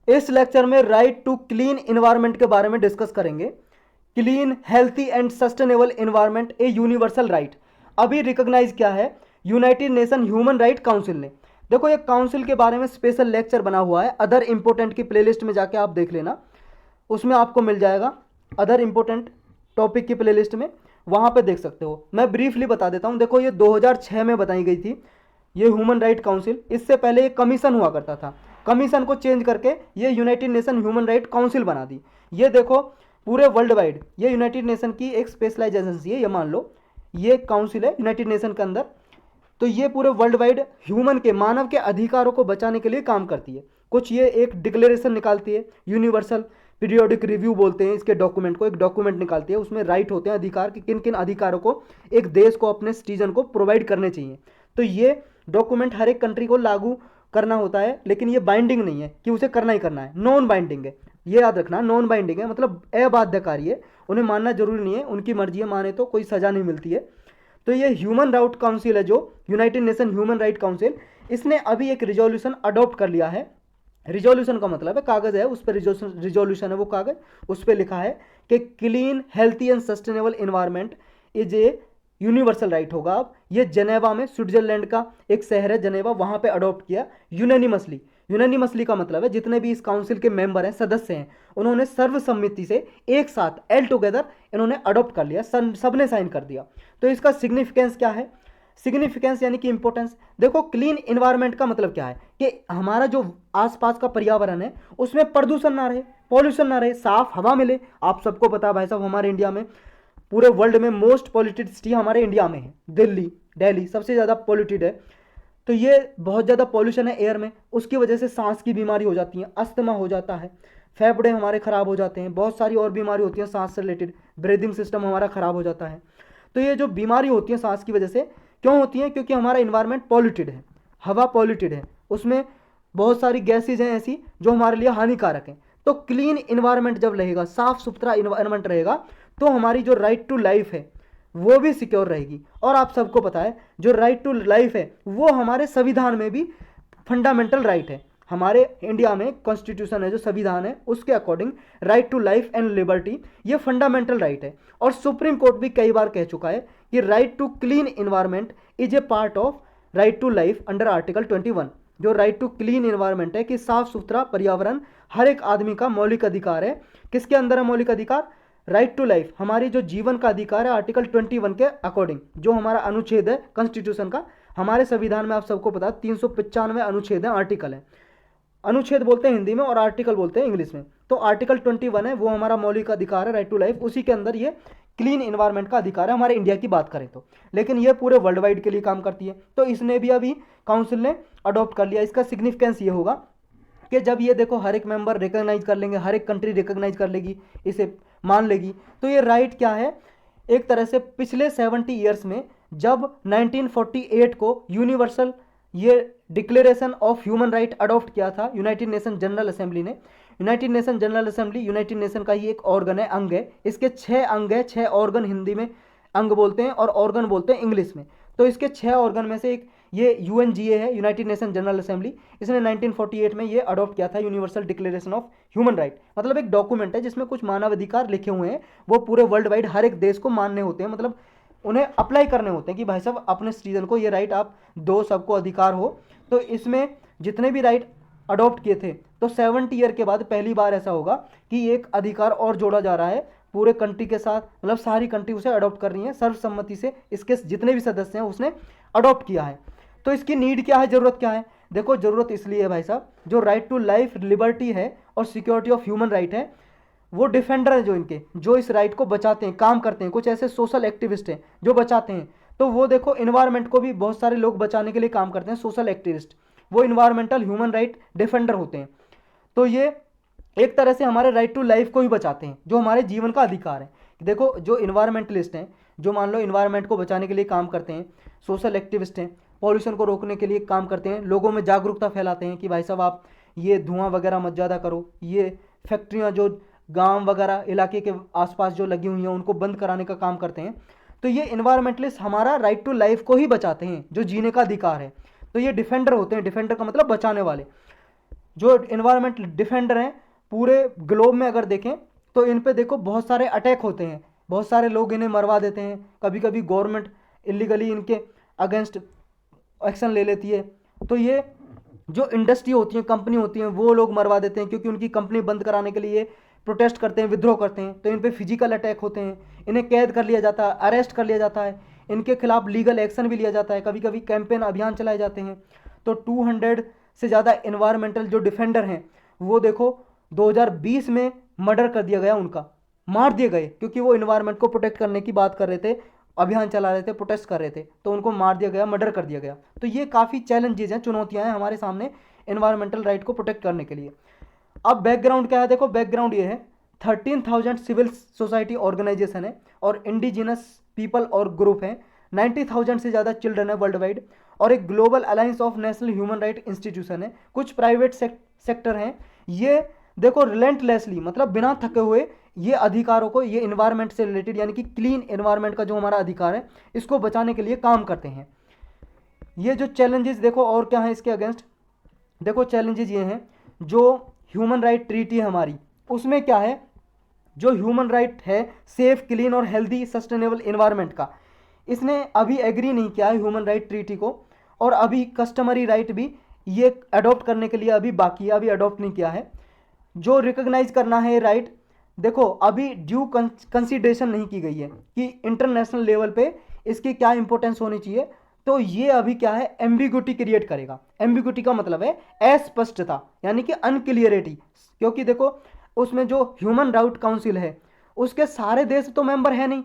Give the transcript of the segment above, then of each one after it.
इस लेक्चर में right to clean environment के बारे में डिस्कस करेंगे। Clean, healthy and sustainable environment a universal right अभी रिकॉग्नाइज किया है United nation human right council ने। देखो ये काउंसिल के बारे में स्पेशल लेक्चर बना हुआ है, अदर इंपोर्टेंट की प्लेलिस्ट में जाके आप देख लेना, उसमें आपको मिल जाएगा अदर इंपोर्टेंट टॉपिक की प्लेलिस्ट में, वहाँ पे देख सकते हो। मैं ब्रीफली बता देता हूँ। देखो ये 2006 में बताई गई थी ये ह्यूमन राइट काउंसिल। इससे पहले एक कमीशन हुआ करता था, कमीशन को चेंज करके ये United nation human right council बना दी। ये देखो पूरे वर्ल्ड वाइड ये यूनाइटेड नेशन की एक स्पेशलाइज एजेंसी है, ये मान लो ये काउंसिल है यूनाइटेड नेशन के अंदर। तो ये पूरे वर्ल्ड वाइड ह्यूमन के, मानव के अधिकारों को बचाने के लिए काम करती है। कुछ ये एक डिक्लेरेशन निकालती है, यूनिवर्सल पीरियोडिक रिव्यू बोलते हैं इसके डॉक्यूमेंट को, एक डॉक्यूमेंट निकालती है, उसमें राइट होते हैं अधिकार कि किन किन अधिकारों को एक देश को अपने सिटीजन को प्रोवाइड करने चाहिए। तो ये डॉक्यूमेंट हर एक कंट्री को लागू करना होता है, लेकिन ये बाइंडिंग नहीं है कि उसे करना ही करना है, नॉन बाइंडिंग है। ये याद रखना, नॉन बाइंडिंग है मतलब अबाध्यकारी है, उन्हें मानना जरूरी नहीं है, उनकी मर्जी है, माने तो कोई सजा नहीं मिलती है। तो ये ह्यूमन राइट काउंसिल है जो United nation human right council, इसने अभी एक रिजोल्यूशन अडॉप्ट कर लिया है। रिजोल्यूशन का मतलब है कागज है, उस पर रिजोल्यूशन है वो कागज, उस पर लिखा है कि clean, healthy and sustainable environment is a universal right होगा। अब ये जनेवा में, स्विट्जरलैंड का एक शहर है जनेवा, वहां पे अडॉप्ट किया यूनानिमसली। यूनानिमसली का मतलब है जितने भी इस काउंसिल के मेंबर हैं, सदस्य हैं, उन्होंने सर्वसम्मति से एक साथ एल टुगेदर इन्होंने अडॉप्ट कर लिया, सबने साइन कर दिया। तो इसका सिग्निफिकेंस क्या है? सिग्निफिकेंस यानी कि इंपॉर्टेंस। देखो क्लीन इन्वायरमेंट का मतलब क्या है कि हमारा जो आसपास का पर्यावरण है उसमें प्रदूषण ना रहे, पॉल्यूशन ना रहे, साफ हवा मिले। आप सबको पता है भाई साहब, हमारे इंडिया में, पूरे वर्ल्ड में मोस्ट पॉल्यूटेड सिटी हमारे इंडिया में है दिल्ली, दिल्ली सबसे ज़्यादा पॉल्यूटेड है। तो ये बहुत ज़्यादा पॉल्यूशन है एयर में, उसकी वजह से सांस की बीमारी हो जाती है, अस्थमा हो जाता है, फेफड़े हमारे ख़राब हो जाते हैं, बहुत सारी और बीमारी होती हैं सांस से रिलेटेड, ब्रीदिंग सिस्टम हमारा ख़राब हो जाता है। तो ये जो बीमारी होती है सांस की वजह से क्यों होती है? क्योंकि हमारा इन्वायरमेंट पॉल्यूटेड है, हवा पॉल्यूटेड है, उसमें बहुत सारी गैसेज हैं ऐसी जो हमारे लिए हानिकारक हैं। तो क्लीन इन्वायरमेंट जब रहेगा, साफ सुथरा इन्वायरमेंट रहेगा, तो हमारी जो राइट टू लाइफ है वो भी सिक्योर रहेगी। और आप सबको पता है जो राइट टू लाइफ है वो हमारे संविधान में भी फंडामेंटल राइट है। हमारे इंडिया में कॉन्स्टिट्यूशन है, जो संविधान है, उसके according right to life and liberty ये फंडामेंटल राइट है। और सुप्रीम कोर्ट भी कई बार कह चुका है कि right to clean environment is a part of right to life under article 21। जो राइट टू क्लीन इन्वायरमेंट है कि साफ सुथरा पर्यावरण हर एक आदमी का मौलिक अधिकार है। किसके अंदर है मौलिक अधिकार? राइट टू लाइफ, हमारी जो जीवन का अधिकार है आर्टिकल 21 के अकॉर्डिंग, जो हमारा अनुच्छेद है कॉन्स्टिट्यूशन का। हमारे संविधान में आप सबको पता है 395 अनुच्छेद है, आर्टिकल है, अनुच्छेद बोलते हैं हिंदी में और आर्टिकल बोलते हैं इंग्लिश में। तो आर्टिकल 21 है वो हमारा मौलिक अधिकार है, राइट टू लाइफ, उसी के अंदर ये क्लीन इन्वायरमेंट का अधिकार है हमारे इंडिया की बात करें तो। लेकिन ये पूरे वर्ल्ड वाइड के लिए काम करती है, तो इसने भी अभी काउंसिल ने अडॉप्ट कर लिया। इसका सिग्निफिकेंस ये होगा कि जब ये देखो हर एक मेंबर रिकॉग्नाइज कर लेंगे, हर एक कंट्री रिकॉग्नाइज कर लेगी, इसे मान लेगी, तो ये राइट क्या है? एक तरह से पिछले 70 ईयर्स में जब 1948 को यूनिवर्सल ये declaration of human right adopt किया था यूनाइटेड नेशन जनरल असेंबली ने। United nation general assembly United nation का ही एक ऑर्गन है, अंग है, इसके 6 अंग है, 6 ऑर्गन हिंदी में अंग बोलते हैं और ऑर्गन बोलते हैं इंग्लिश में। तो इसके 6 ऑर्गन में से एक ये यूएनजीए है, यूनाइटेड नेशन जनरल असेंबली। इसने 1948 में ये अडॉप्ट किया था universal declaration of human right. मतलब एक डॉक्यूमेंट है जिसमें कुछ मानवाधिकार लिखे हुए हैं, वो पूरे वर्ल्ड वाइड हर एक देश को मानने होते हैं, मतलब उन्हें अप्लाई करने होते हैं कि भाई साहब अपने सिटीजन को ये राइट आप दो, सबको अधिकार हो। तो इसमें जितने भी राइट अडॉप्ट किए थे, तो 70 ईयर के बाद पहली बार ऐसा होगा कि एक अधिकार और जोड़ा जा रहा है पूरे कंट्री के साथ, मतलब सारी कंट्री उसे अडॉप्ट कर रही है सर्वसम्मति से, इसके जितने भी सदस्य हैं उसने अडॉप्ट किया है। तो इसकी नीड क्या है, जरूरत क्या है? देखो जरूरत इसलिए है भाई साहब, जो राइट टू लाइफ, लिबर्टी है और सिक्योरिटी ऑफ ह्यूमन राइट है, वो डिफेंडर हैं जो इनके, जो इस राइट को बचाते हैं, काम करते हैं, कुछ ऐसे सोशल एक्टिविस्ट हैं जो बचाते हैं। तो वो देखो इन्वायरमेंट को भी बहुत सारे लोग बचाने के लिए काम करते हैं, सोशल एक्टिविस्ट, वो इन्वायरमेंटल ह्यूमन राइट डिफेंडर होते हैं। तो ये एक तरह से हमारे राइट टू लाइफ को भी बचाते हैं, जो हमारे जीवन का अधिकार है। देखो जो इन्वायरमेंटलिस्ट हैं, जो मान लो इन्वायरमेंट को बचाने के लिए काम करते हैं, सोशल एक्टिविस्ट हैं, पॉल्यूशन को रोकने के लिए काम करते हैं, लोगों में जागरूकता फैलाते हैं कि भाई साहब आप ये धुआं वगैरह मत ज़्यादा करो, ये फैक्ट्रियाँ जो गांव वगैरह इलाके के आसपास जो लगी हुई हैं उनको बंद कराने का काम करते हैं। तो ये इन्वायरमेंटलिस्ट हमारा राइट टू लाइफ को ही बचाते हैं, जो जीने का अधिकार है। तो ये डिफेंडर होते हैं, डिफेंडर का मतलब बचाने वाले। जो इन्वायरमेंट डिफेंडर हैं पूरे ग्लोब में अगर देखें तो इन पे देखो बहुत सारे अटैक होते हैं, बहुत सारे लोग इन्हें मरवा देते हैं, कभी कभी गवर्नमेंट इलीगली इनके अगेंस्ट एक्शन ले लेती है। तो ये जो इंडस्ट्री होती है, कंपनी होती हैं, वो लोग मरवा देते हैं क्योंकि उनकी कंपनी बंद कराने के लिए प्रोटेस्ट करते हैं, विद्रोह करते हैं, तो इन पे फिजिकल अटैक होते हैं, इन्हें कैद कर लिया जाता है, अरेस्ट कर लिया जाता है, इनके खिलाफ लीगल एक्शन भी लिया जाता है, कभी कभी कैंपेन अभियान चलाए जाते हैं। तो 200 से ज़्यादा इन्वायरमेंटल जो डिफेंडर हैं वो देखो 2020 में मर्डर कर दिया गया, उनका मार दिए गए क्योंकि वो इन्वायरमेंट को प्रोटेक्ट करने की बात कर रहे थे, अभियान चला रहे थे, प्रोटेस्ट कर रहे थे, तो उनको मार दिया गया, मर्डर कर दिया गया। तो ये काफ़ी चैलेंजेस हैं, चुनौतियां हैं हमारे सामने इन्वायरमेंटल राइट को प्रोटेक्ट करने के लिए। अब बैकग्राउंड क्या है, देखो बैकग्राउंड ये है 13,000 सिविल सोसाइटी ऑर्गेनाइजेशन है और इंडिजिनस पीपल और ग्रुप हैं, 90,000 से ज़्यादा चिल्ड्रन है वर्ल्ड वाइड, और एक global alliance of national human right institution है, कुछ प्राइवेट सेक्टर हैं। ये देखो रिलेंटलेसली मतलब बिना थके हुए ये अधिकारों को, ये इन्वायरमेंट से रिलेटेड यानी कि क्लीन इन्वायरमेंट का जो हमारा अधिकार है इसको बचाने के लिए काम करते हैं। ये जो चैलेंजेस देखो और क्या है इसके अगेंस्ट, देखो चैलेंजेस ये हैं, जो ह्यूमन राइट ट्रीटी है हमारी उसमें क्या है, जो ह्यूमन राइट है सेफ क्लीन और हेल्दी सस्टेनेबल इन्वायरमेंट का, इसने अभी एग्री नहीं किया है ह्यूमन राइट ट्रीटी को, और अभी कस्टमरी राइट भी ये अडॉप्ट करने के लिए अभी बाकी है, अभी अडॉप्ट नहीं किया है। जो रिकॉग्नाइज करना है राइट, देखो अभी ड्यू कंसिडरेशन नहीं की गई है कि इंटरनेशनल लेवल पे इसकी क्या इंपॉर्टेंस होनी चाहिए, तो ये अभी क्या है एम्बिग्यूटी क्रिएट करेगा। एम्बिग्यूटी का मतलब है अस्पष्टता यानी कि अनक्लियरिटी, क्योंकि देखो उसमें जो ह्यूमन राइट काउंसिल है उसके सारे देश तो मेंबर है नहीं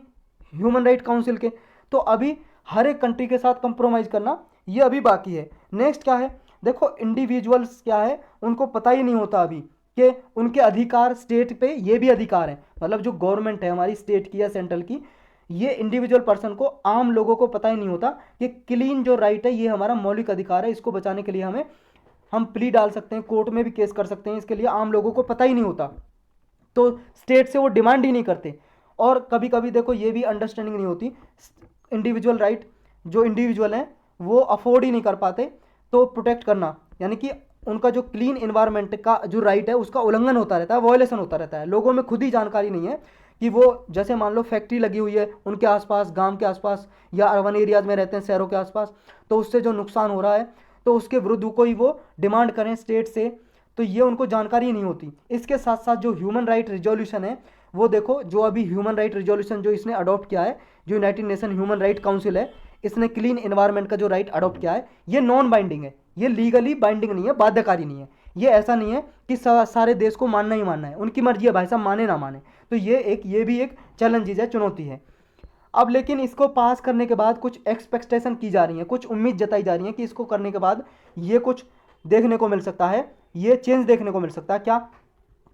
ह्यूमन राइट काउंसिल के, तो अभी हर एक कंट्री के साथ कंप्रोमाइज करना ये अभी बाकी है। नेक्स्ट क्या है, देखो इंडिविजुअल्स क्या है उनको पता ही नहीं होता अभी कि उनके अधिकार स्टेट पे ये भी अधिकार है, मतलब जो गवर्नमेंट है हमारी स्टेट की या सेंट्रल की, ये इंडिविजुअल पर्सन को, आम लोगों को पता ही नहीं होता कि क्लीन जो राइट है ये हमारा मौलिक अधिकार है, इसको बचाने के लिए हम प्ली डाल सकते हैं, कोर्ट में भी केस कर सकते हैं, इसके लिए आम लोगों को पता ही नहीं होता, तो स्टेट से वो डिमांड ही नहीं करते। और कभी कभी देखो ये भी अंडरस्टैंडिंग नहीं होती, इंडिविजुअल राइट जो इंडिविजुअल हैं वो अफोर्ड ही नहीं कर पाते, तो प्रोटेक्ट करना यानी कि उनका जो क्लीन इन्वायरमेंट का जो राइट है उसका उल्लंघन होता रहता है, वॉयलेशन होता रहता है। लोगों में खुद ही जानकारी नहीं है कि वो, जैसे मान लो फैक्ट्री लगी हुई है उनके आसपास, गांव के आसपास या अर्बन एरियाज में रहते हैं शहरों के आसपास, तो उससे जो नुकसान हो रहा है तो उसके विरुद्ध कोई वो डिमांड करें स्टेट से, तो ये उनको जानकारी नहीं होती। इसके साथ साथ जो ह्यूमन राइट रिजोल्यूशन है वो देखो, जो अभी ह्यूमन राइट रिजोल्यूशन जो इसने अडॉप्ट किया है, जो United nation human right council है, इसने क्लीन इन्वायरमेंट का जो राइट अडॉप्ट किया है ये नॉन बाइंडिंग है, ये लीगली बाइंडिंग नहीं है, बाध्यकारी नहीं है। ये ऐसा नहीं है कि सारे देश को मानना ही मानना है, उनकी मर्जी है भाई साहब, माने ना माने। तो ये भी एक चैलेंजेस है, चुनौती है। अब लेकिन इसको पास करने के बाद कुछ एक्सपेक्टेशन की जा रही है, कुछ उम्मीद जताई जा रही है कि इसको करने के बाद ये कुछ देखने को मिल सकता है, ये चेंज देखने को मिल सकता है। क्या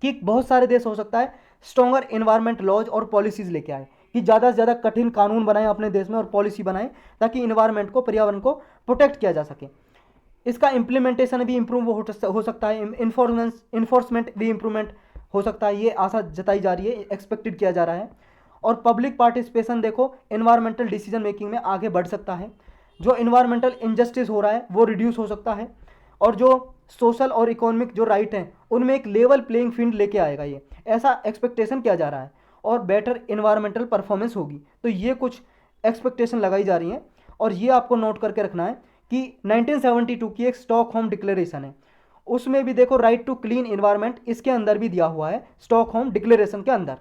कि बहुत सारे देश हो सकता है स्ट्रॉन्गर इन्वायरमेंट लॉज और पॉलिसीज लेके आए, कि ज़्यादा से ज़्यादा कठिन कानून बनाएं अपने देश में और पॉलिसी बनाएं ताकि इन्वायरमेंट को, पर्यावरण को प्रोटेक्ट किया जा सके। इसका इम्प्लीमेंटेशन भी इम्प्रूव हो सकता है, इन्फोर्समेंट भी इम्प्रूवमेंट हो सकता है, ये आशा जताई जा रही है, एक्सपेक्टेड किया जा रहा है। और पब्लिक पार्टिसिपेशन देखो इन्वायरमेंटल डिसीजन मेकिंग में आगे बढ़ सकता है, जो इन्वायरमेंटल इनजस्टिस हो रहा है वो रिड्यूस हो सकता है, और जो सोशल और इकोनॉमिक जो राइट हैं उनमें एक लेवल प्लेइंग फील्ड लेके आएगा, ये ऐसा एक्सपेक्टेशन किया जा रहा है, और बेटर इन्वायरमेंटल परफॉर्मेंस होगी। तो ये कुछ एक्सपेक्टेशन लगाई जा रही हैं, और ये आपको नोट करके रखना है कि 1972 की एक स्टॉकहोम डिक्लेरेशन है, उसमें भी देखो राइट टू क्लीन इन्वायरमेंट इसके अंदर भी दिया हुआ है, स्टॉकहोम डिक्लेरेशन के अंदर।